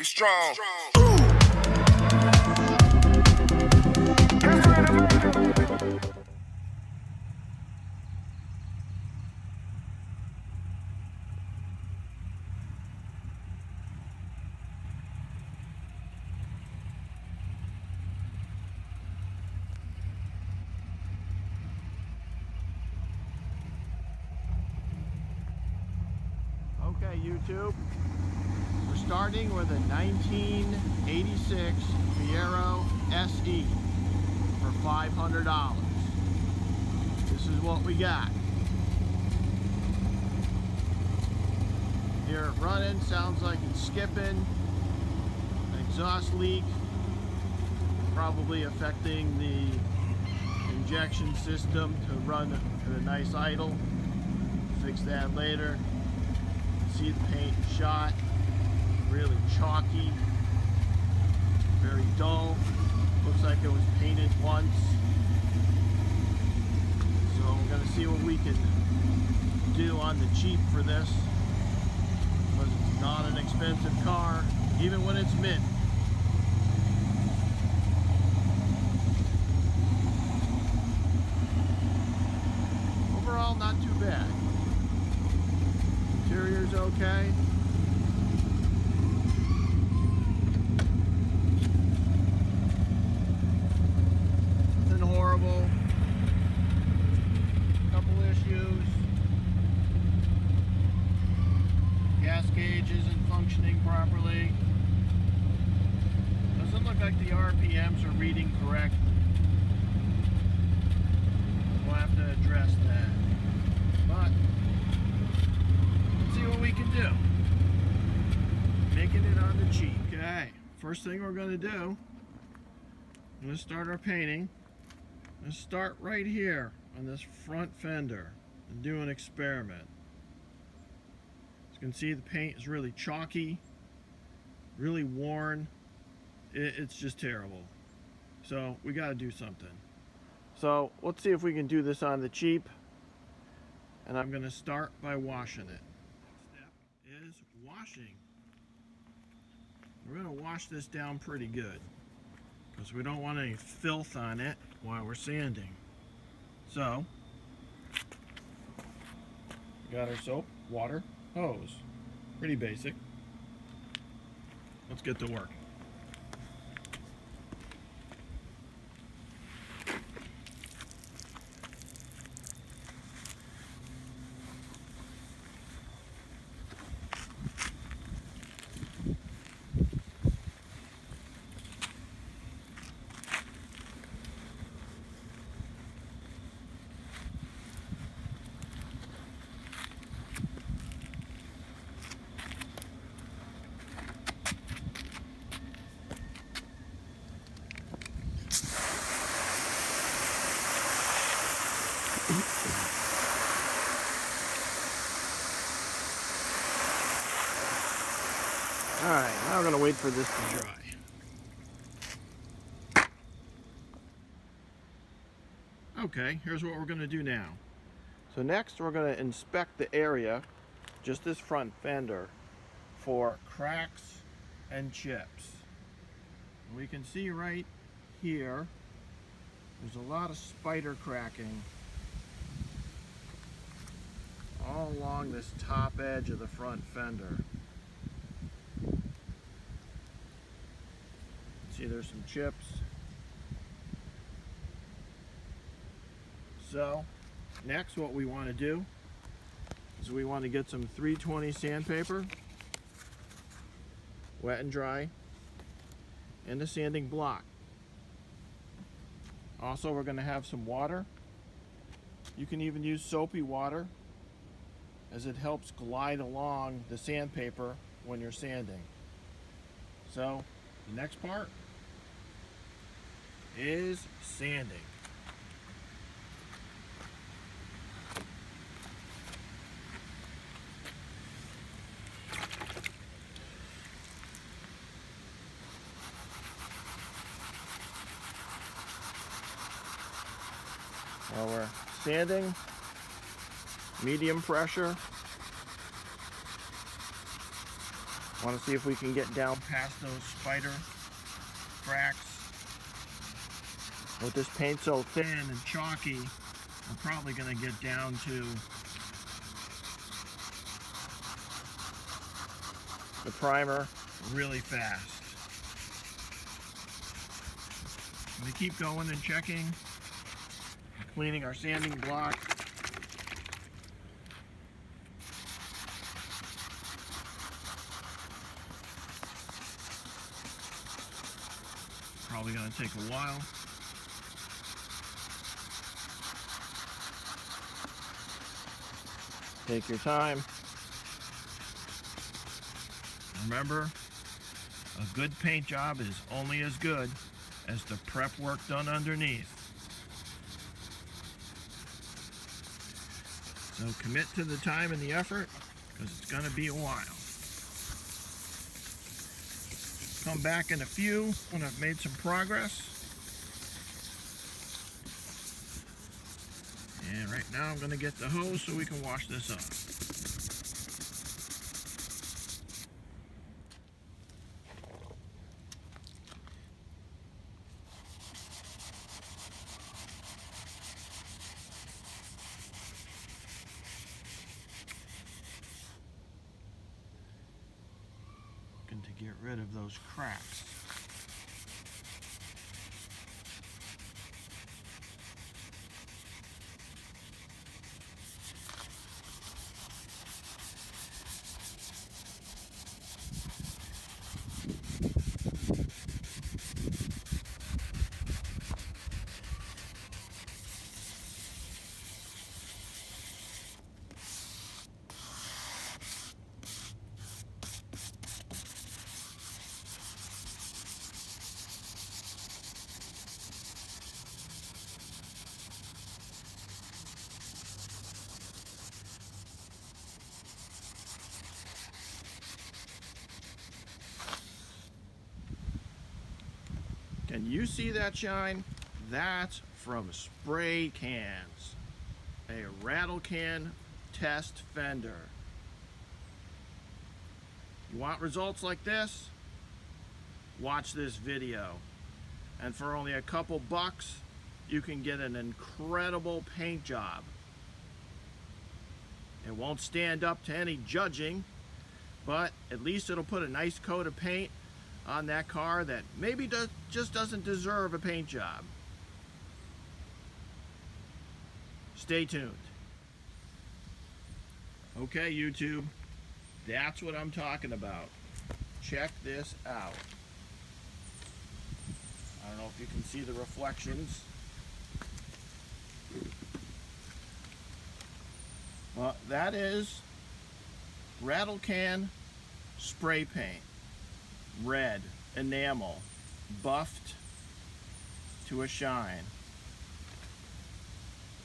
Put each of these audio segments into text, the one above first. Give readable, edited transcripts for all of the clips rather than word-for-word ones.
Get strong. Okay, YouTube, we're starting with a 1986 Fiero SE for $500. This is what we got. Hear it running, sounds like it's skipping. An exhaust leak, probably affecting the injection system to run at a nice idle. Fix that later. See the paint shot, really chalky, very dull. Looks like it was painted once. So we're going to see what we can do on the cheap for this, because it's not an expensive car, even when it's mint. Overall, not too bad. Interior's okay. Nothing horrible. Couple issues. Gas gauge isn't functioning properly. Doesn't look like the RPMs are reading correct. We'll have to address that. But see what we can do. Making it on the cheap. Okay, first thing we're going to do, I'm going to start our painting. I'm going to start right here on this front fender and do an experiment. As you can see, the paint is really chalky, really worn. It's just terrible. So we got to do something. So let's see if we can do this on the cheap. And I'm going to start by washing it. Is washing. We're going to wash this down pretty good because we don't want any filth on it while we're sanding. So, we got our soap, water, hose. Pretty basic. Let's get to work. Alright, now we're going to wait for this to dry. Okay, here's what we're going to do now. So next we're going to inspect the area, just this front fender, for cracks and chips. We can see right here, there's a lot of spider cracking all along this top edge of the front fender. See, there's some chips. So next what we want to do is we want to get some 320 sandpaper, wet and dry, and a sanding block. Also, we're going to have some water. You can even use soapy water, as it helps glide along the sandpaper when you're sanding. So the next part is sanding. While we're sanding, medium pressure. Want to see if we can get down past those spider cracks. With this paint so thin and chalky, we're probably going to get down to the primer really fast. We keep going and checking, cleaning our sanding block. Probably going to take a while. Take your time. Remember, a good paint job is only as good as the prep work done underneath. So commit to the time and the effort, because it's going to be a while. Come back in a few when I've made some progress. And right now I'm going to get the hose so we can wash this up. To get rid of those cracks. Can you see that shine? That's from spray cans. A rattle can test fender. You want results like this? Watch this video. And for only a couple bucks, you can get an incredible paint job. It won't stand up to any judging, but at least it'll put a nice coat of paint on that car that maybe just doesn't deserve a paint job. Stay tuned. Okay, YouTube, that's what I'm talking about. Check this out. I don't know if you can see the reflections. Well, that is rattle can spray paint. Red enamel, buffed to a shine.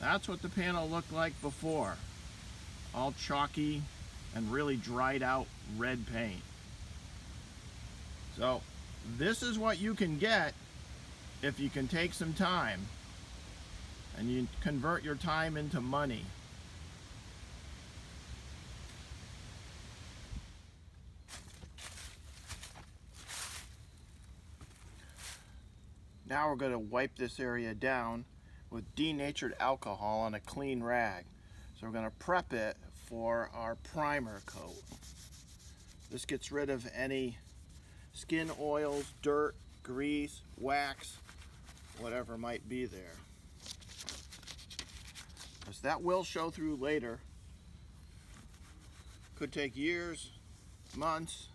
That's what the panel looked like before. All chalky and really dried out red paint. So this is what you can get if you can take some time and you convert your time into money. Now we're going to wipe this area down with denatured alcohol on a clean rag. So we're going to prep it for our primer coat. This gets rid of any skin oils, dirt, grease, wax, whatever might be there. Because that will show through later. Could take years, months,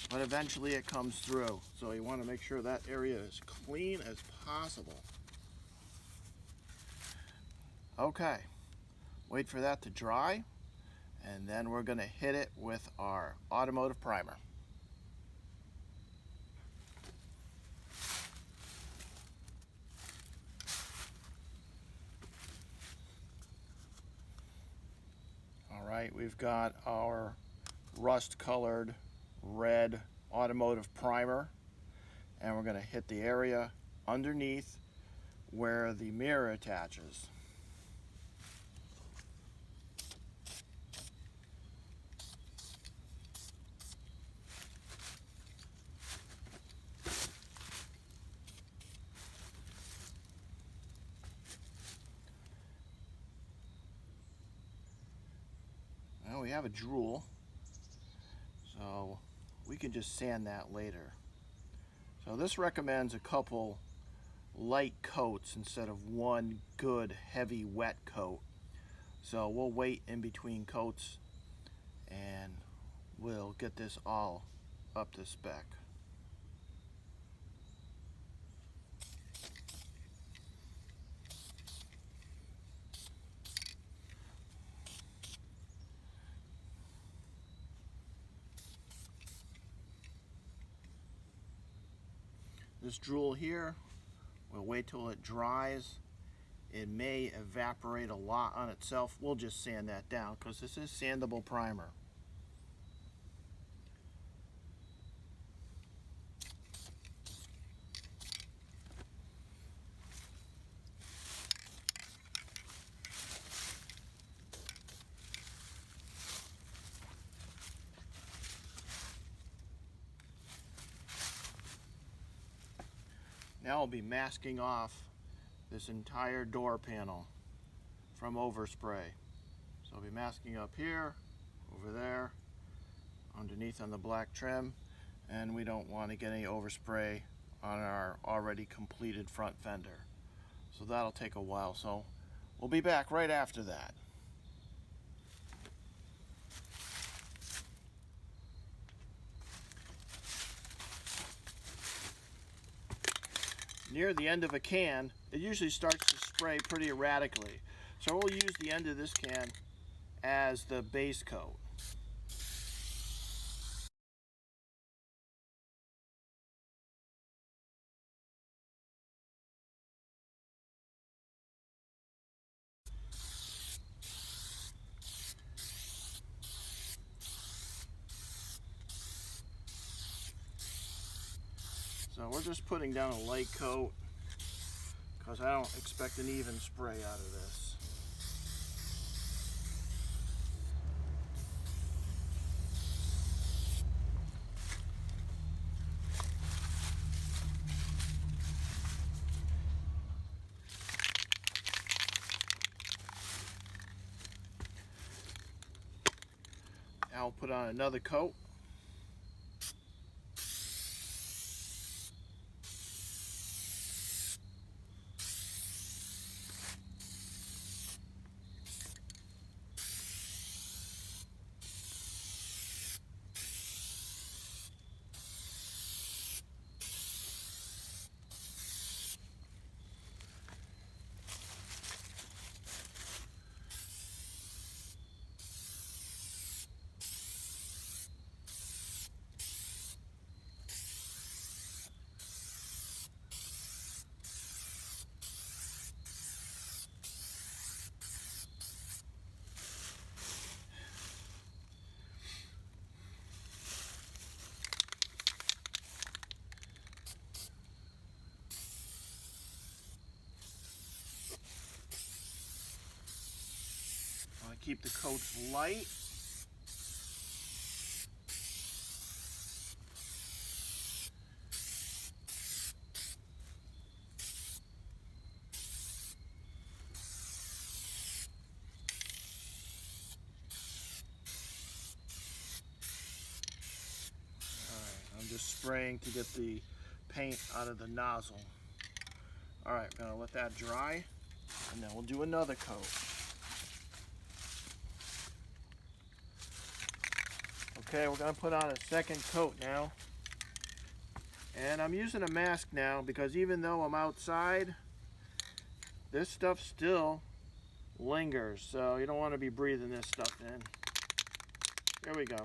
but eventually it comes through. So you want to make sure that area is clean as possible. Okay, wait for that to dry, and then we're going to hit it with our automotive primer. All right, we've got our rust-colored red automotive primer, and we're going to hit the area underneath where the mirror attaches. Now we have a drool, so we can just sand that later. So this recommends a couple light coats instead of one good heavy wet coat. So we'll wait in between coats and we'll get this all up to spec. This drool here, we'll wait till it dries. It may evaporate a lot on itself. We'll just sand that down because this is sandable primer. Now I'll be masking off this entire door panel from overspray. So I'll be masking up here, over there, underneath on the black trim, and we don't want to get any overspray on our already completed front fender. So that'll take a while, so we'll be back right after that. Near the end of a can, it usually starts to spray pretty erratically. So we'll use the end of this can as the base coat. So we're just putting down a light coat because I don't expect an even spray out of this. Now I'll put on another coat. Keep the coats light. I'm just spraying to get the paint out of the nozzle. Alright, I'm going to let that dry and then we'll do another coat. Okay, we're going to put on a second coat now. And I'm using a mask now because even though I'm outside, this stuff still lingers. So you don't want to be breathing this stuff in. There we go.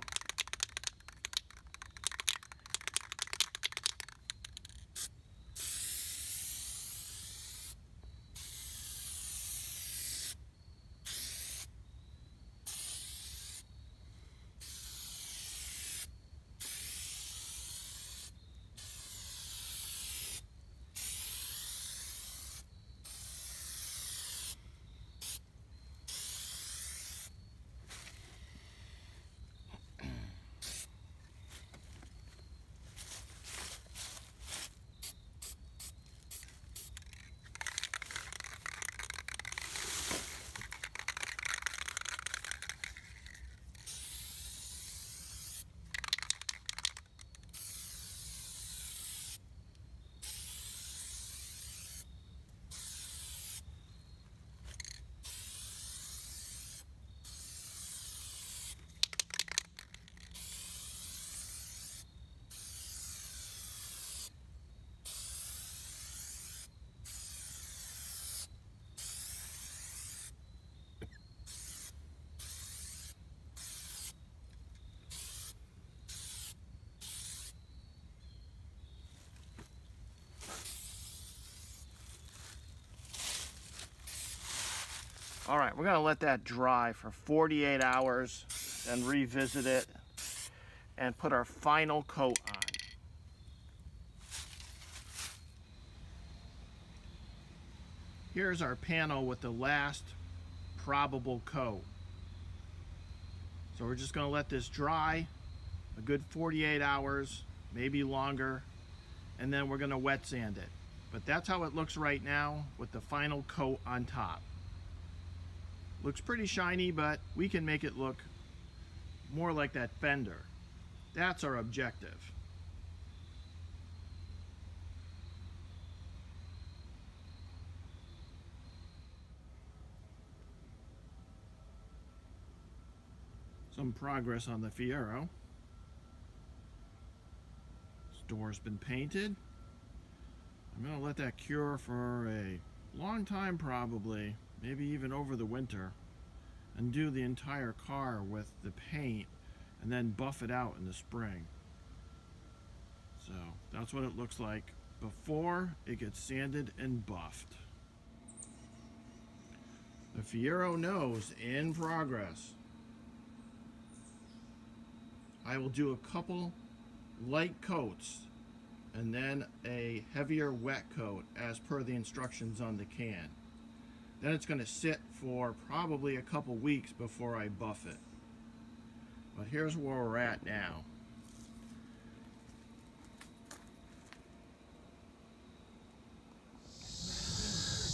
right, we're gonna let that dry for 48 hours and revisit it and put our final coat on. Here's our panel with the last probable coat. So we're just gonna let this dry a good 48 hours, maybe longer, and then we're gonna wet sand it. But that's how it looks right now with the final coat on top. Looks pretty shiny, but we can make it look more like that fender. That's our objective. Some progress on the Fiero. This door's been painted. I'm going to let that cure for a long time probably, maybe even over the winter, and do the entire car with the paint and then buff it out in the spring. So that's what it looks like before it gets sanded and buffed. The Fiero nose in progress. I will do a couple light coats and then a heavier wet coat as per the instructions on the can. Then it's going to sit for probably a couple weeks before I buff it. But here's where we're at now.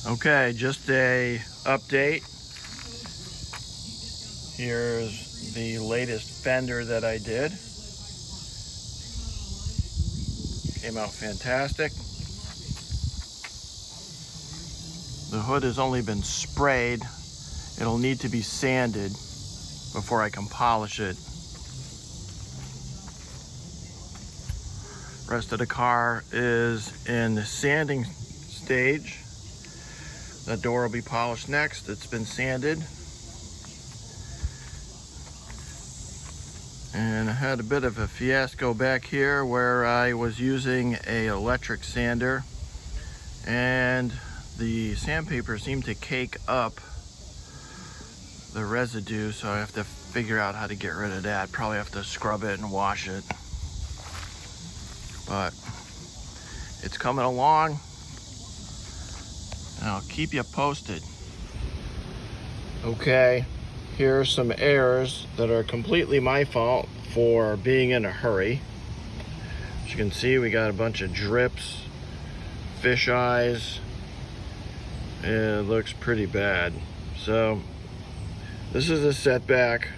Okay, just a update. Here's the latest fender that I did. Came out fantastic. The hood has only been sprayed. It'll need to be sanded before I can polish it. Rest of the car is in the sanding stage. The door will be polished next. It's been sanded. And I had a bit of a fiasco back here where I was using an electric sander and the sandpaper seemed to cake up the residue, so I have to figure out how to get rid of that. Probably have to scrub it and wash it. But it's coming along and I'll keep you posted. Okay. Here are some errors that are completely my fault for being in a hurry. As you can see, we got a bunch of drips, fish eyes. It looks pretty bad. So this is a setback,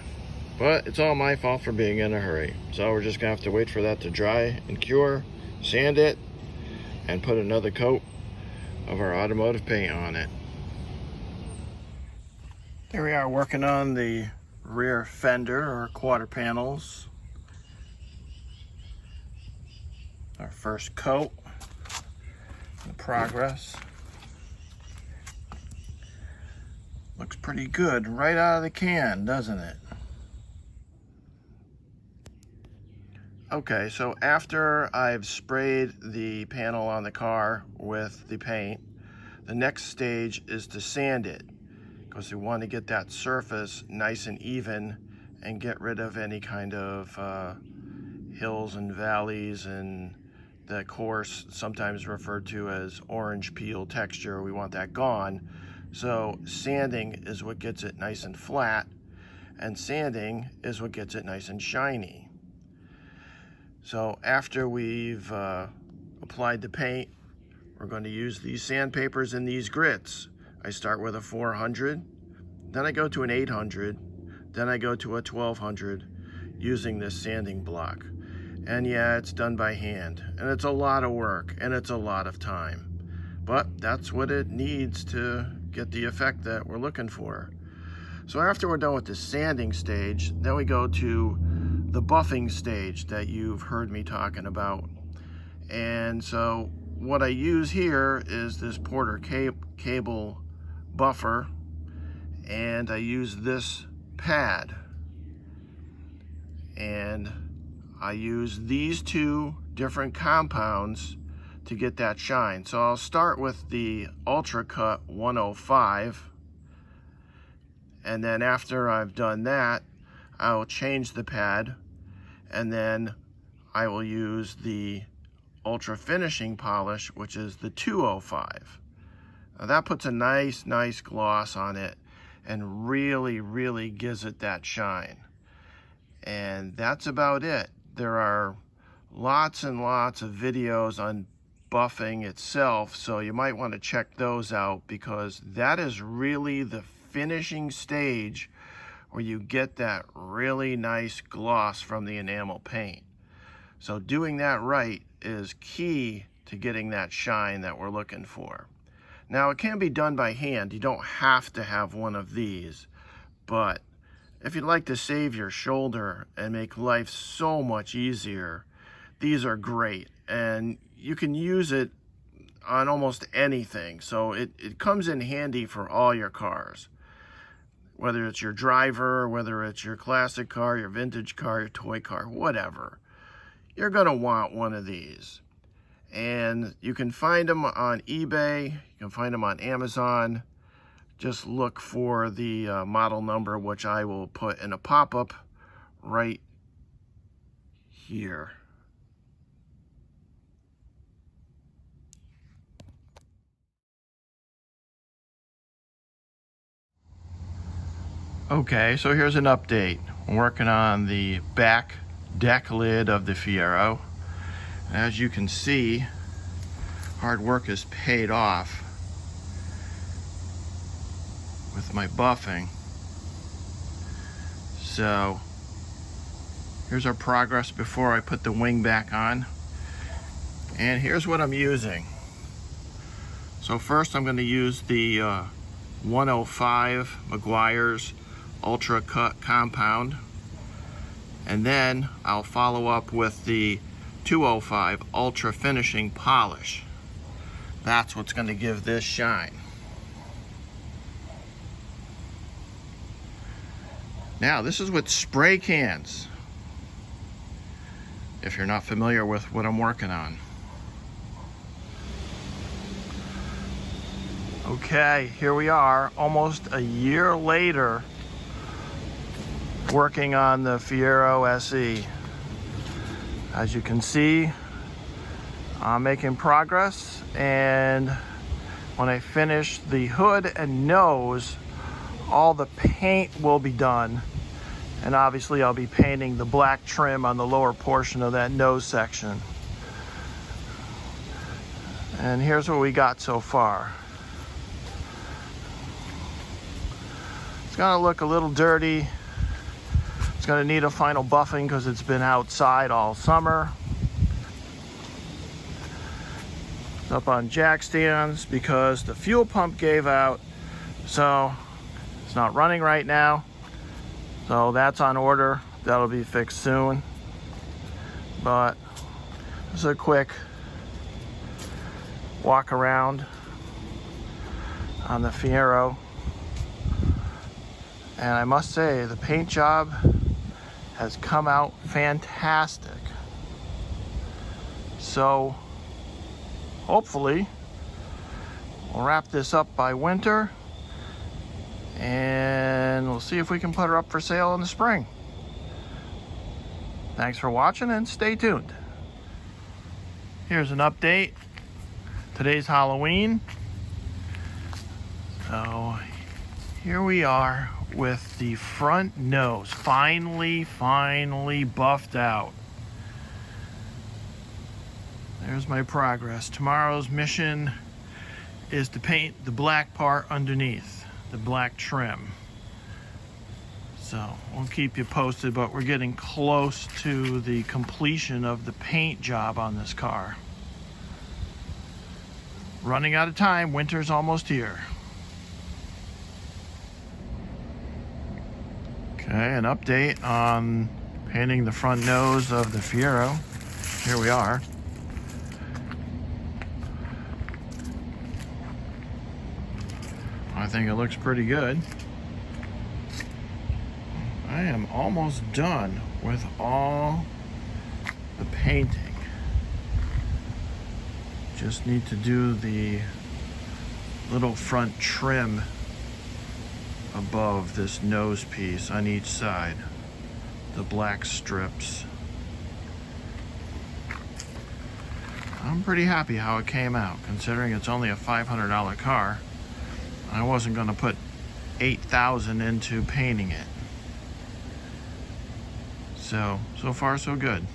but it's all my fault for being in a hurry. So we're just gonna have to wait for that to dry and cure, sand it, and put another coat of our automotive paint on it. Here we are working on the rear fender or quarter panels. Our first coat in progress. Looks pretty good right out of the can, doesn't it? Okay, so after I've sprayed the panel on the car with the paint, the next stage is to sand it, because we want to get that surface nice and even and get rid of any kind of hills and valleys and the coarse, sometimes referred to as orange peel texture. We want that gone. So sanding is what gets it nice and flat, and sanding is what gets it nice and shiny. So after we've applied the paint, we're going to use these sandpapers and these grits. I start with a 400, then I go to an 800, then I go to a 1200 using this sanding block. And yeah, it's done by hand, and it's a lot of work, and it's a lot of time. But that's what it needs to get the effect that we're looking for. So after we're done with the sanding stage, then we go to the buffing stage that you've heard me talking about. And so what I use here is this Porter cable buffer, and I use this pad, and I use these two different compounds to get that shine. So I'll start with the Ultra Cut 105, And then after I've done that, I will change the pad, and then I will use the ultra finishing polish, which is the 205. Now that puts a nice gloss on it and really gives it that shine. And that's about it. There are lots and lots of videos on buffing itself, so you might want to check those out, because that is really the finishing stage where you get that really nice gloss from the enamel paint. So doing that right is key to getting that shine that we're looking for. Now, it can be done by hand. You don't have to have one of these, but if you'd like to save your shoulder and make life so much easier, these are great, and you can use it on almost anything. So it comes in handy for all your cars, whether it's your driver, whether it's your classic car, your vintage car, your toy car, whatever. You're gonna want one of these. And you can find them on eBay, you can find them on Amazon. Just look for the model number, which I will put in a pop-up right here. Okay, so here's an update. I'm working on the back deck lid of the Fiero. As you can see, hard work is paid off with my buffing. So here's our progress before I put the wing back on. And here's what I'm using. So first I'm going to use the 105 Meguiar's Ultra Cut Compound. And then I'll follow up with the 205 Ultra Finishing Polish. That's what's going to give this shine. Now, this is with spray cans, if you're not familiar with what I'm working on. Okay, here we are, almost a year later, working on the Fiero SE. As you can see, I'm making progress, and when I finish the hood and nose, all the paint will be done, and obviously I'll be painting the black trim on the lower portion of that nose section. And here's what we got so far. It's gonna look a little dirty. It's gonna need a final buffing because it's been outside all summer. It's up on jack stands because the fuel pump gave out, so it's not running right now. So that's on order. That'll be fixed soon. But this is a quick walk around on the Fiero. And I must say, the paint job has come out fantastic. So hopefully we'll wrap this up by winter, and we'll see if we can put her up for sale in the spring. Thanks for watching, and stay tuned. Here's an update. Today's Halloween. So here we are with the front nose finally buffed out. There's my progress. Tomorrow's mission is to paint the black part underneath, the black trim. So we'll keep you posted, but we're getting close to the completion of the paint job on this car. Running out of time, winter's almost here. Okay, an update on painting the front nose of the Fiero. Here we are. I think it looks pretty good. I am almost done with all the painting. Just need to do the little front trim above this nose piece on each side, the black strips. I'm pretty happy how it came out, considering it's only a $500 car. I wasn't going to put $8,000 into painting it. So far so good.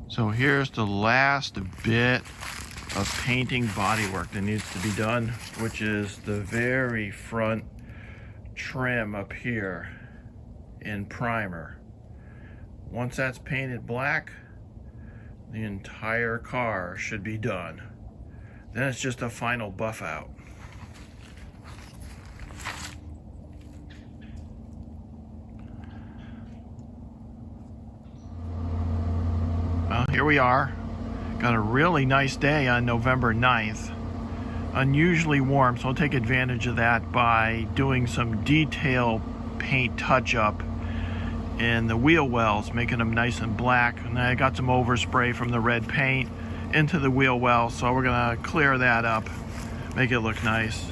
So here's the last bit of painting bodywork that needs to be done, which is the very front trim up here in primer. Once that's painted black, the entire car should be done. Then it's just a final buff out. Well, here we are. Got a really nice day on November 9th. Unusually warm, so I'll take advantage of that by doing some detail paint touch-up in the wheel wells, making them nice and black. And I got some overspray from the red paint into the wheel well, so we're gonna clear that up, make it look nice.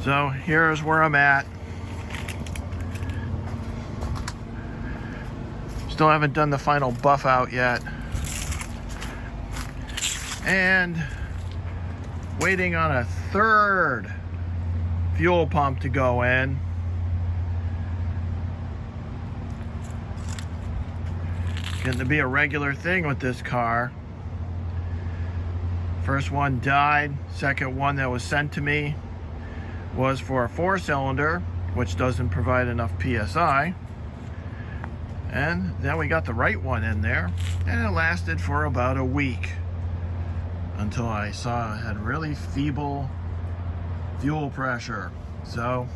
So here's where I'm at. Still haven't done the final buff out yet. And waiting on a third fuel pump to go in. Getting to be a regular thing with this car. First one died. Second one that was sent to me was for a 4-cylinder, which doesn't provide enough PSI. And then we got the right one in there, and it lasted for about a week until I saw it had really feeble fuel pressure. So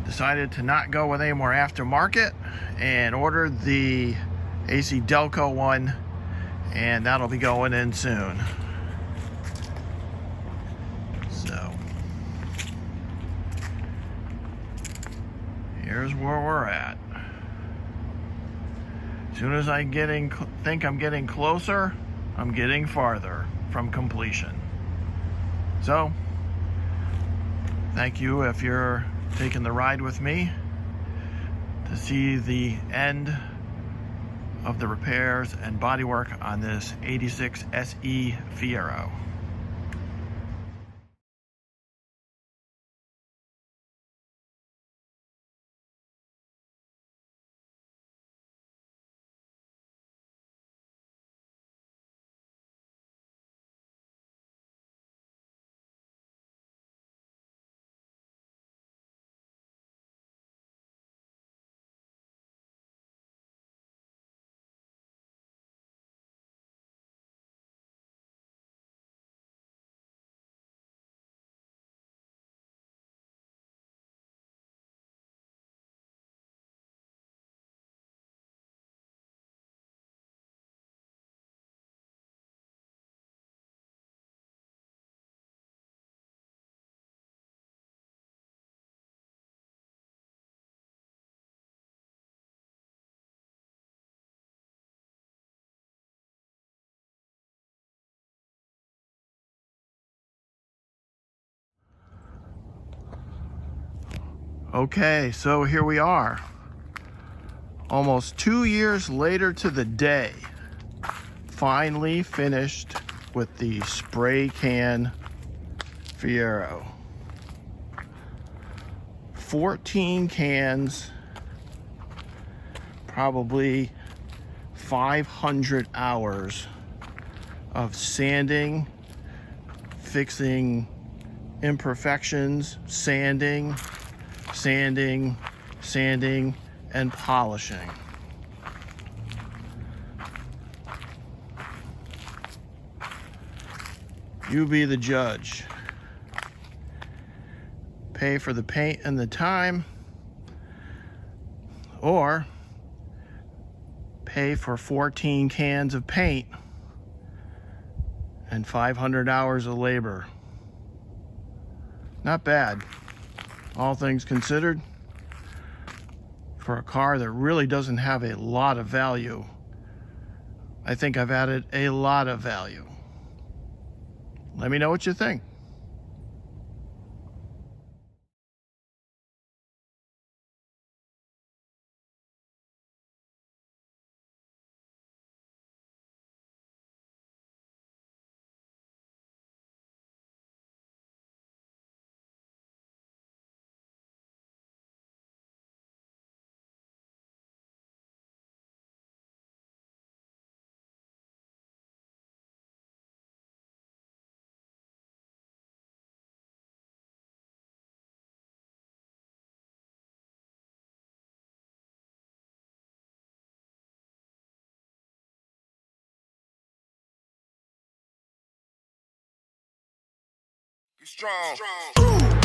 decided to not go with any more aftermarket and ordered the AC Delco one, and that'll be going in soon. So here's where we're at. As soon as I think I'm getting closer, I'm getting farther from completion. So thank you if you're taking the ride with me to see the end of the repairs and bodywork on this 86 SE Fiero. Okay, so here we are. Almost 2 years later to the day. Finally finished with the spray can Fiero. 14 cans, probably 500 hours of sanding, fixing imperfections, sanding, and polishing. You be the judge. Pay for the paint and the time, or pay for 14 cans of paint and 500 hours of labor. Not bad, all things considered, for a car that really doesn't have a lot of value. I think I've added a lot of value. Let me know what you think. strong.